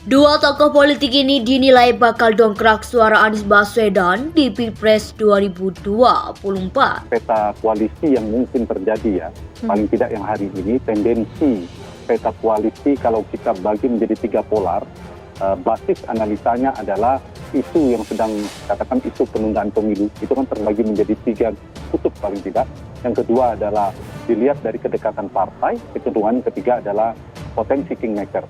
Dua tokoh politik ini dinilai bakal dongkrak suara Anies Baswedan di Pilpres 2024. Peta koalisi yang mungkin terjadi paling tidak yang hari ini, tendensi peta koalisi kalau kita bagi menjadi tiga polar, basis analisanya adalah isu yang sedang katakan isu penundaan pemilu, itu kan terbagi menjadi tiga kutub paling tidak. Yang kedua adalah dilihat dari kedekatan partai, kecenderungan ketiga adalah potensi kingmaker.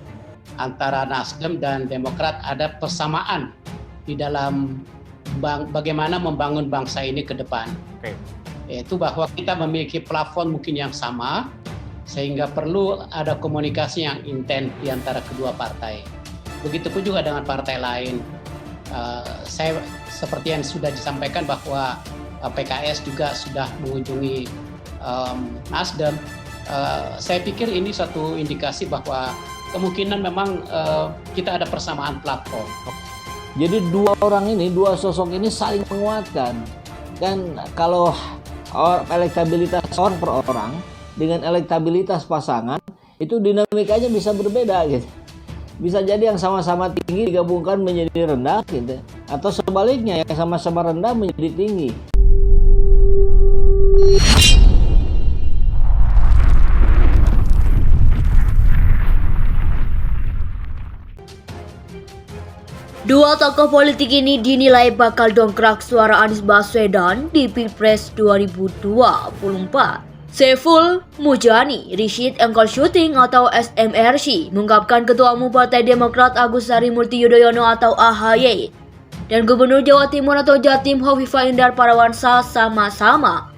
Antara Nasdem dan Demokrat ada persamaan di dalam bagaimana membangun bangsa ini ke depan. Yaitu bahwa kita memiliki plafon mungkin yang sama, sehingga perlu ada komunikasi yang intens di antara kedua partai. Begitupun juga dengan partai lain. Saya seperti yang sudah disampaikan bahwa PKS juga sudah mengunjungi Nasdem. Saya pikir ini satu indikasi bahwa kemungkinan memang kita ada persamaan platform. Jadi dua sosok ini saling menguatkan. Dan kalau elektabilitas orang per orang dengan elektabilitas pasangan itu dinamikanya bisa berbeda gitu. Bisa jadi yang sama-sama tinggi digabungkan menjadi rendah gitu. Atau sebaliknya yang sama-sama rendah menjadi tinggi. Dua tokoh politik ini dinilai bakal dongkrak suara Anies Baswedan di Pilpres 2024. Saiful Mujani Rashid Engkol Shooting atau SMRC mengungkapkan Ketua Umum Partai Demokrat Agus Harimurti Yudhoyono atau AHY dan Gubernur Jawa Timur atau Jatim Hovifah Indar Parawansa sama-sama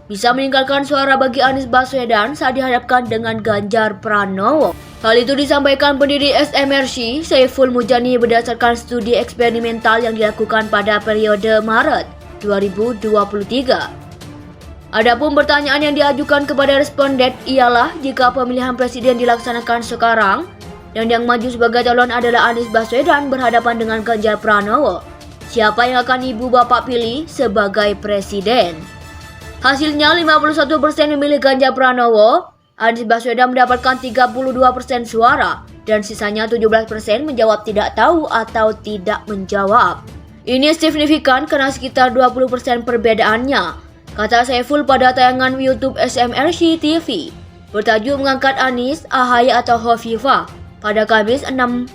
bisa meninggalkan suara bagi Anies Baswedan saat dihadapkan dengan Ganjar Pranowo. Hal itu disampaikan pendiri SMRC, Saiful Mujani berdasarkan studi eksperimental yang dilakukan pada periode Maret 2023. Adapun pertanyaan yang diajukan kepada responden ialah jika pemilihan presiden dilaksanakan sekarang dan yang maju sebagai calon adalah Anies Baswedan berhadapan dengan Ganjar Pranowo, siapa yang akan ibu bapak pilih sebagai presiden? Hasilnya 51% memilih Ganjar Pranowo, Anies Baswedan mendapatkan 32% suara dan sisanya 17% menjawab tidak tahu atau tidak menjawab. Ini signifikan karena sekitar 20% perbedaannya, kata Saiful pada tayangan YouTube SMRC TV bertajuk mengangkat Anies, AHY atau Hovifah pada Kamis 6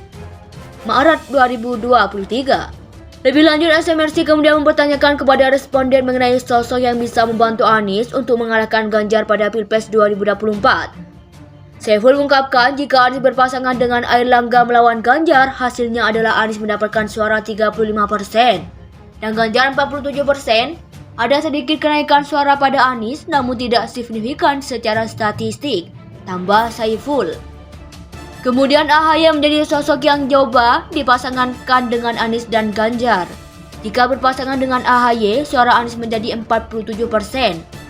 Maret 2023. Lebih lanjut, SMRC kemudian mempertanyakan kepada responden mengenai sosok yang bisa membantu Anies untuk mengalahkan Ganjar pada Pilpres 2024. Saiful mengungkapkan jika Anies berpasangan dengan Airlangga melawan Ganjar, hasilnya adalah Anies mendapatkan suara 35% dan Ganjar 47%. Ada sedikit kenaikan suara pada Anies namun tidak signifikan secara statistik, tambah Saiful. Kemudian AHY menjadi sosok yang coba dipasangkan dengan Anies dan Ganjar. Jika berpasangan dengan AHY, suara Anies menjadi 47%,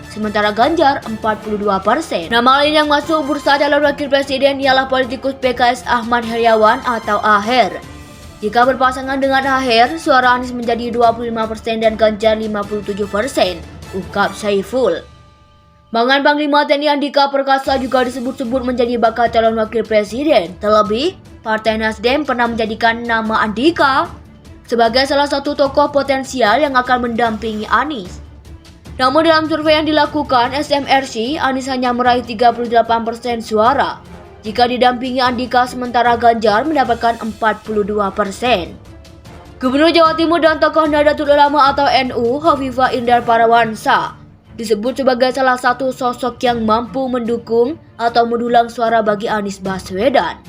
sementara Ganjar 42%. Nama lain yang masuk bursa calon wakil presiden ialah politikus PKS Ahmad Heriawan atau Aher. Jika berpasangan dengan Aher, suara Anies menjadi 25% dan Ganjar 57%, ungkap Saiful. Mangan Panglima TNI Andika Perkasa juga disebut-sebut menjadi bakal calon wakil presiden. Terlebih, Partai Nasdem pernah menjadikan nama Andika sebagai salah satu tokoh potensial yang akan mendampingi Anies. Namun dalam survei yang dilakukan SMRC, Anies hanya meraih 38% suara. Jika didampingi Andika, sementara Ganjar mendapatkan 42%. Gubernur Jawa Timur dan tokoh Nahdlatul Ulama atau NU, Hovifah Indar Parawansa, disebut sebagai salah satu sosok yang mampu mendukung atau mendulang suara bagi Anies Baswedan.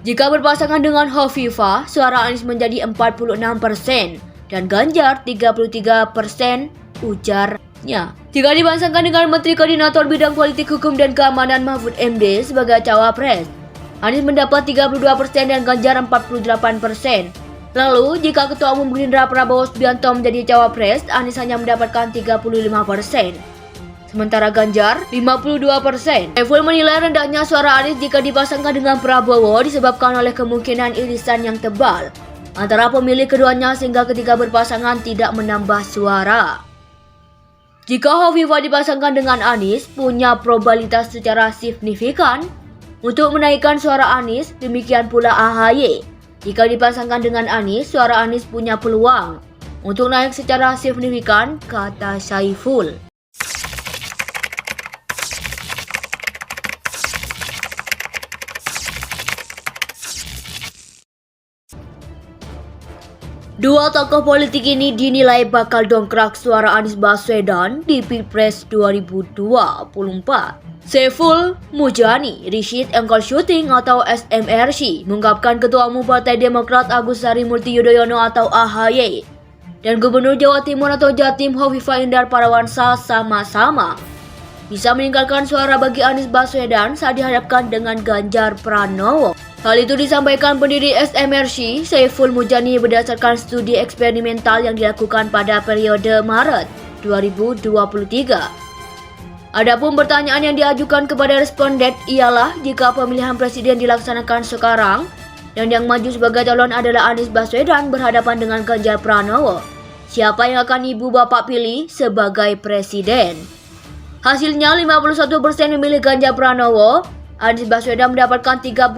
Jika berpasangan dengan Hovifah, suara Anies menjadi 46% dan Ganjar 33%, ujarnya. Jika dipasangkan dengan Menteri Koordinator Bidang Politik Hukum dan Keamanan Mahfud MD sebagai cawapres, Anies mendapat 32% dan Ganjar 48%. Lalu, jika Ketua Umum Gerindra Prabowo Subianto menjadi cawapres, Anies hanya mendapatkan 35%. Sementara Ganjar 52%. Saiful menilai rendahnya suara Anies jika dipasangkan dengan Prabowo disebabkan oleh kemungkinan irisan yang tebal antara pemilih keduanya sehingga ketika berpasangan tidak menambah suara. Jika Hovifah dipasangkan dengan Anies, punya probabilitas secara signifikan untuk menaikkan suara Anies, demikian pula AHY. Jika dipasangkan dengan Anies, suara Anies punya peluang untuk naik secara signifikan, kata Saiful. Dua tokoh politik ini dinilai bakal dongkrak suara Anies Baswedan di Pilpres 2024. Saiful Mujani, Rishid Engkol Shooting atau SMRC, mengungkapkan Ketua Umum Partai Demokrat Agus Harimurti Yudhoyono atau AHY dan Gubernur Jawa Timur atau Jatim Hovifah Indar Parawansa sama-sama bisa meninggalkan suara bagi Anies Baswedan saat dihadapkan dengan Ganjar Pranowo. Hal itu disampaikan pendiri SMRC, Saiful Mujani, berdasarkan studi eksperimental yang dilakukan pada periode Maret 2023. Adapun pertanyaan yang diajukan kepada responden ialah jika pemilihan presiden dilaksanakan sekarang dan yang maju sebagai calon adalah Anies Baswedan berhadapan dengan Ganjar Pranowo, siapa yang akan ibu bapak pilih sebagai presiden? Hasilnya 51% memilih Ganjar Pranowo, Anies Baswedan mendapatkan 32%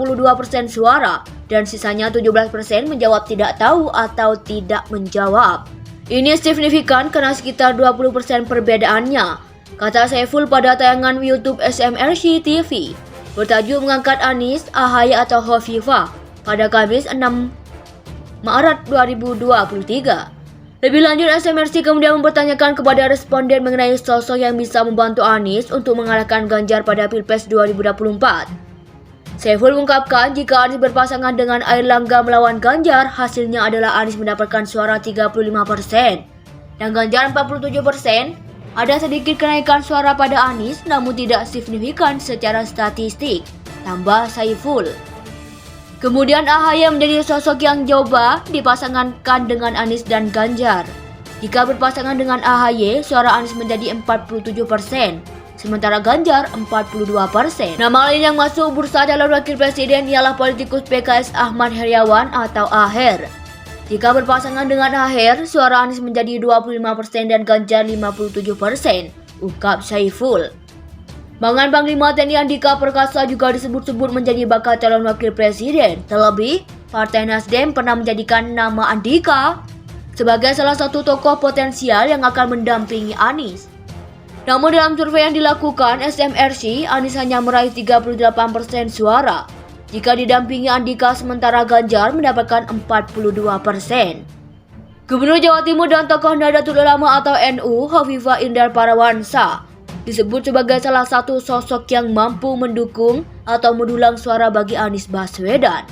suara dan sisanya 17% menjawab tidak tahu atau tidak menjawab. Ini signifikan karena sekitar 20% perbedaannya, kata Saiful pada tayangan YouTube SMRC TV bertajuk mengangkat Anies, AHY atau Hovifah pada Kamis 6 Maret 2023. Lebih lanjut, SMRC kemudian mempertanyakan kepada responden mengenai sosok yang bisa membantu Anies untuk mengalahkan Ganjar pada Pilpres 2024. Saiful mengungkapkan jika Anies berpasangan dengan Airlangga melawan Ganjar, hasilnya adalah Anies mendapatkan suara 35% dan Ganjar 47%. Ada sedikit kenaikan suara pada Anies namun tidak signifikan secara statistik, tambah Saiful. Kemudian AHY menjadi sosok yang coba dipasangkan dengan Anies dan Ganjar. Jika berpasangan dengan AHY, suara Anies menjadi 47%, sementara Ganjar 42%. Nama lain yang masuk bursa calon wakil presiden ialah politikus PKS Ahmad Heriawan atau Aher. Jika berpasangan dengan Aher, suara Anies menjadi 25% dan Ganjar 57%, ungkap Saiful. Mangan Panglima TNI Andika Perkasa juga disebut-sebut menjadi bakal calon wakil presiden. Terlebih, Partai Nasdem pernah menjadikan nama Andika sebagai salah satu tokoh potensial yang akan mendampingi Anies. Namun dalam survei yang dilakukan SMRC, Anies hanya meraih 38% suara jika didampingi Andika, sementara Ganjar mendapatkan 42%. Gubernur Jawa Timur dan tokoh Nahdlatul Ulama atau NU, Hovifah Indar Parawansa, disebut sebagai salah satu sosok yang mampu mendukung atau mendulang suara bagi Anies Baswedan.